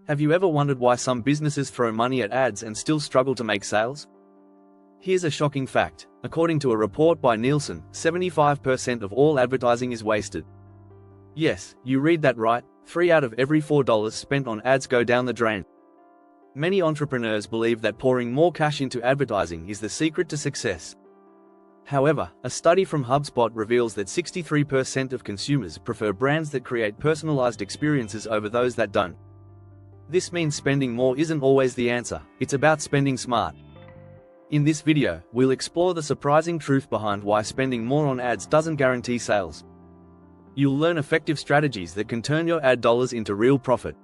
Have you ever wondered why some businesses throw money at ads and still struggle to make sales? Here's a shocking fact. According to a report by Nielsen, 75% of all advertising is wasted. Yes, you read that right. 3 out of every $4 spent on ads go down the drain. Many entrepreneurs believe that pouring more cash into advertising is the secret to success. However, a study from HubSpot reveals that 63% of consumers prefer brands that create personalized experiences over those that don't. This means spending more isn't always the answer, it's about spending smart. In this video, we'll explore the surprising truth behind why spending more on ads doesn't guarantee sales. You'll learn effective strategies that can turn your ad dollars into real profit.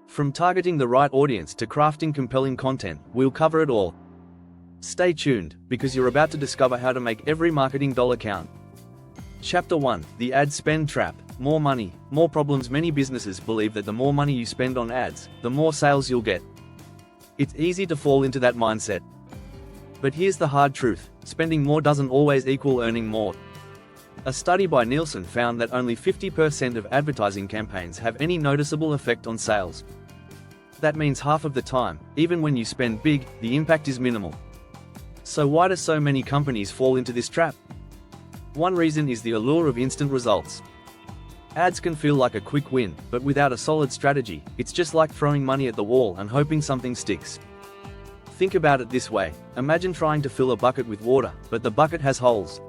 From targeting the right audience to crafting compelling content, we'll cover it all. Stay tuned, because you're about to discover how to make every marketing dollar count. Chapter 1: The Ad Spend Trap. More money, more problems. Many businesses believe that the more money you spend on ads, the more sales you'll get. It's easy to fall into that mindset. But here's the hard truth: spending more doesn't always equal earning more. A study by Nielsen found that only 50% of advertising campaigns have any noticeable effect on sales. That means half of the time, even when you spend big, the impact is minimal. So why do so many companies fall into this trap? One reason is the allure of instant results. Ads can feel like a quick win, but without a solid strategy, it's just like throwing money at the wall and hoping something sticks. Think about it this way: imagine trying to fill a bucket with water, but the bucket has holes.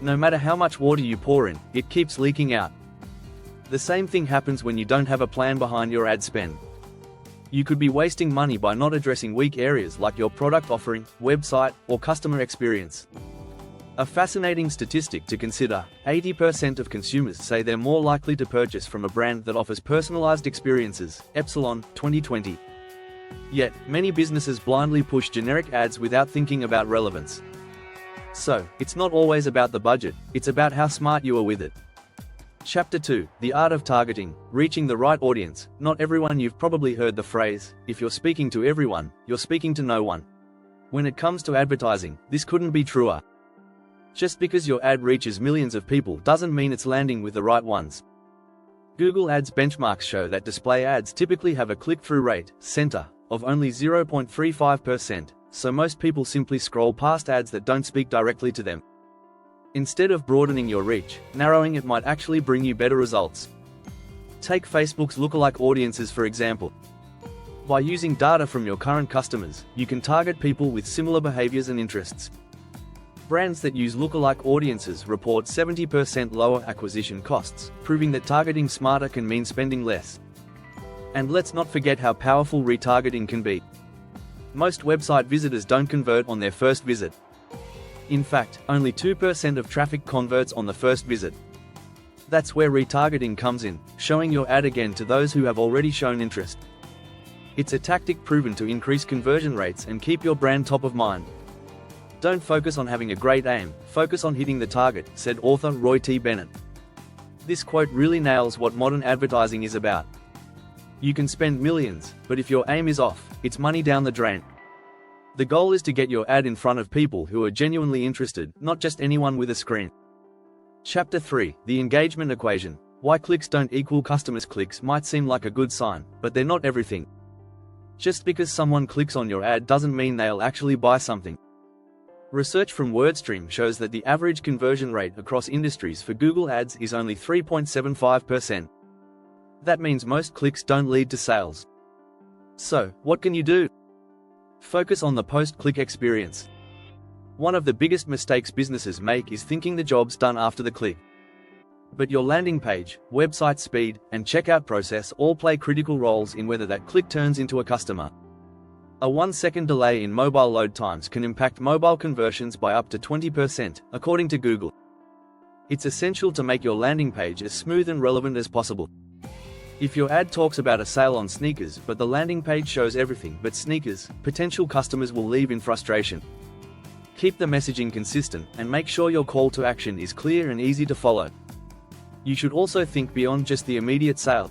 No matter how much water you pour in, it keeps leaking out. The same thing happens when you don't have a plan behind your ad spend. You could be wasting money by not addressing weak areas like your product offering, website, or customer experience. A fascinating statistic to consider: 80% of consumers say they're more likely to purchase from a brand that offers personalized experiences. Epsilon, 2020. Yet, many businesses blindly push generic ads without thinking about relevance. So, it's not always about the budget, it's about how smart you are with it. Chapter 2: The Art of Targeting. Reaching the right audience. Not everyone. You've probably heard the phrase, if you're speaking to everyone, you're speaking to no one. When it comes to advertising, this couldn't be truer. Just because your ad reaches millions of people doesn't mean it's landing with the right ones. Google Ads benchmarks show that display ads typically have a click-through rate, center, of only 0.35%, so most people simply scroll past ads that don't speak directly to them. Instead of broadening your reach, narrowing it might actually bring you better results. Take Facebook's lookalike audiences for example. By using data from your current customers, you can target people with similar behaviors and interests. Brands that use lookalike audiences report 70% lower acquisition costs, proving that targeting smarter can mean spending less. And let's not forget how powerful retargeting can be. Most website visitors don't convert on their first visit. In fact, only 2% of traffic converts on the first visit. That's where retargeting comes in, showing your ad again to those who have already shown interest. It's a tactic proven to increase conversion rates and keep your brand top of mind. Don't focus on having a great aim, focus on hitting the target, said author Roy T. Bennett. This quote really nails what modern advertising is about. You can spend millions, but if your aim is off, it's money down the drain. The goal is to get your ad in front of people who are genuinely interested, not just anyone with a screen. Chapter 3: The Engagement Equation. Why clicks don't equal customers. Clicks might seem like a good sign, but they're not everything. Just because someone clicks on your ad doesn't mean they'll actually buy something. Research from WordStream shows that the average conversion rate across industries for Google Ads is only 3.75%. That means most clicks don't lead to sales. So, what can you do? Focus on the post-click experience. One of the biggest mistakes businesses make is thinking the job's done after the click. But your landing page, website speed, and checkout process all play critical roles in whether that click turns into a customer. A 1-second delay in mobile load times can impact mobile conversions by up to 20%, according to Google. It's essential to make your landing page as smooth and relevant as possible. If your ad talks about a sale on sneakers but the landing page shows everything but sneakers, potential customers will leave in frustration. Keep the messaging consistent and make sure your call to action is clear and easy to follow. You should also think beyond just the immediate sale.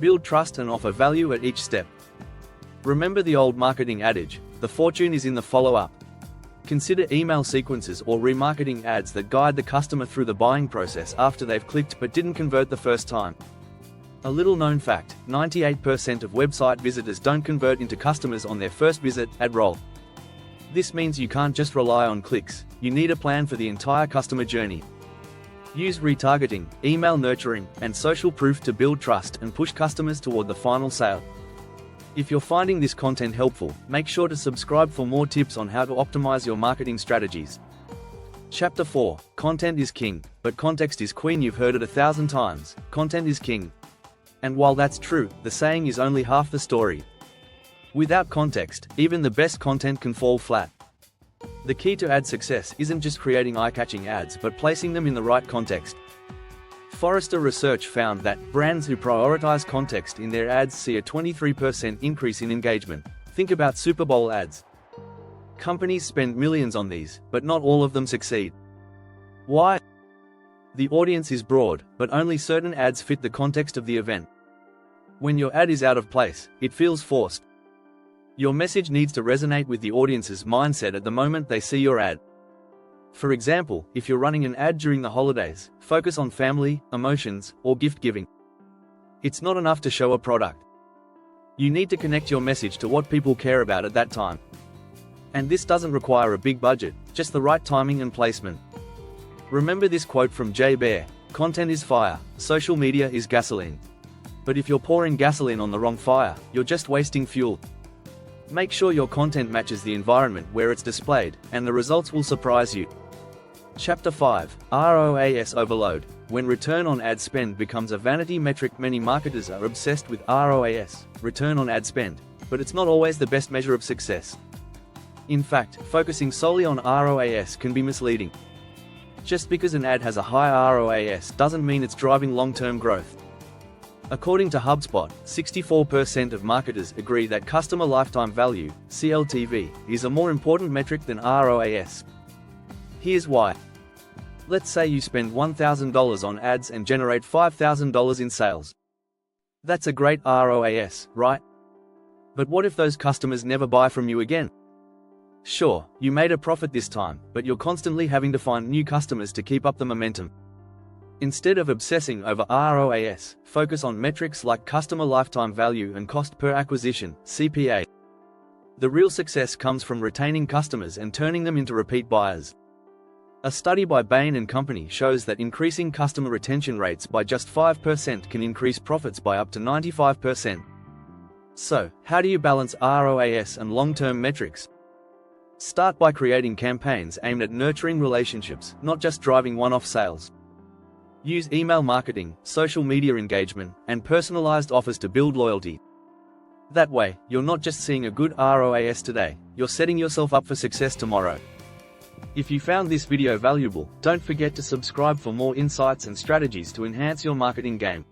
Build trust and offer value at each step. Remember the old marketing adage, the fortune is in the follow-up. Consider email sequences or remarketing ads that guide the customer through the buying process after they've clicked but didn't convert the first time. A little known fact, 98% of website visitors don't convert into customers on their first visit, ad roll. This means you can't just rely on clicks, you need a plan for the entire customer journey. Use retargeting, email nurturing, and social proof to build trust and push customers toward the final sale. If you're finding this content helpful, make sure to subscribe for more tips on how to optimize your marketing strategies. Chapter 4, Content is King, but Context is Queen. You've heard it 1,000 times, content is king. And while that's true, the saying is only half the story. Without context, even the best content can fall flat. The key to ad success isn't just creating eye-catching ads but placing them in the right context. Forrester research found that brands who prioritize context in their ads see a 23% increase in engagement. Think about Super Bowl ads. Companies spend millions on these, but not all of them succeed. Why? The audience is broad, but only certain ads fit the context of the event. When your ad is out of place, it feels forced. Your message needs to resonate with the audience's mindset at the moment they see your ad. For example, if you're running an ad during the holidays, focus on family, emotions, or gift giving. It's not enough to show a product. You need to connect your message to what people care about at that time. And this doesn't require a big budget, just the right timing and placement. Remember this quote from Jay Baer: "Content is fire, social media is gasoline. But if you're pouring gasoline on the wrong fire, you're just wasting fuel." Make sure your content matches the environment where it's displayed, and the results will surprise you. Chapter 5, ROAS Overload. When return on ad spend becomes a vanity metric, many marketers are obsessed with ROAS, return on ad spend, but it's not always the best measure of success. In fact, focusing solely on ROAS can be misleading. Just because an ad has a high ROAS doesn't mean it's driving long-term growth. According to HubSpot, 64% of marketers agree that customer lifetime value, CLTV, is a more important metric than ROAS. Here's why. Let's say you spend $1,000 on ads and generate $5,000 in sales. That's a great ROAS, right? But what if those customers never buy from you again? Sure, you made a profit this time, but you're constantly having to find new customers to keep up the momentum. Instead of obsessing over ROAS, focus on metrics like customer lifetime value and cost per acquisition, CPA. The real success comes from retaining customers and turning them into repeat buyers. A study by Bain & Company shows that increasing customer retention rates by just 5% can increase profits by up to 95%. So, how do you balance ROAS and long-term metrics? Start by creating campaigns aimed at nurturing relationships, not just driving one-off sales. Use email marketing, social media engagement, and personalized offers to build loyalty. That way, you're not just seeing a good ROAS today, you're setting yourself up for success tomorrow. If you found this video valuable, don't forget to subscribe for more insights and strategies to enhance your marketing game.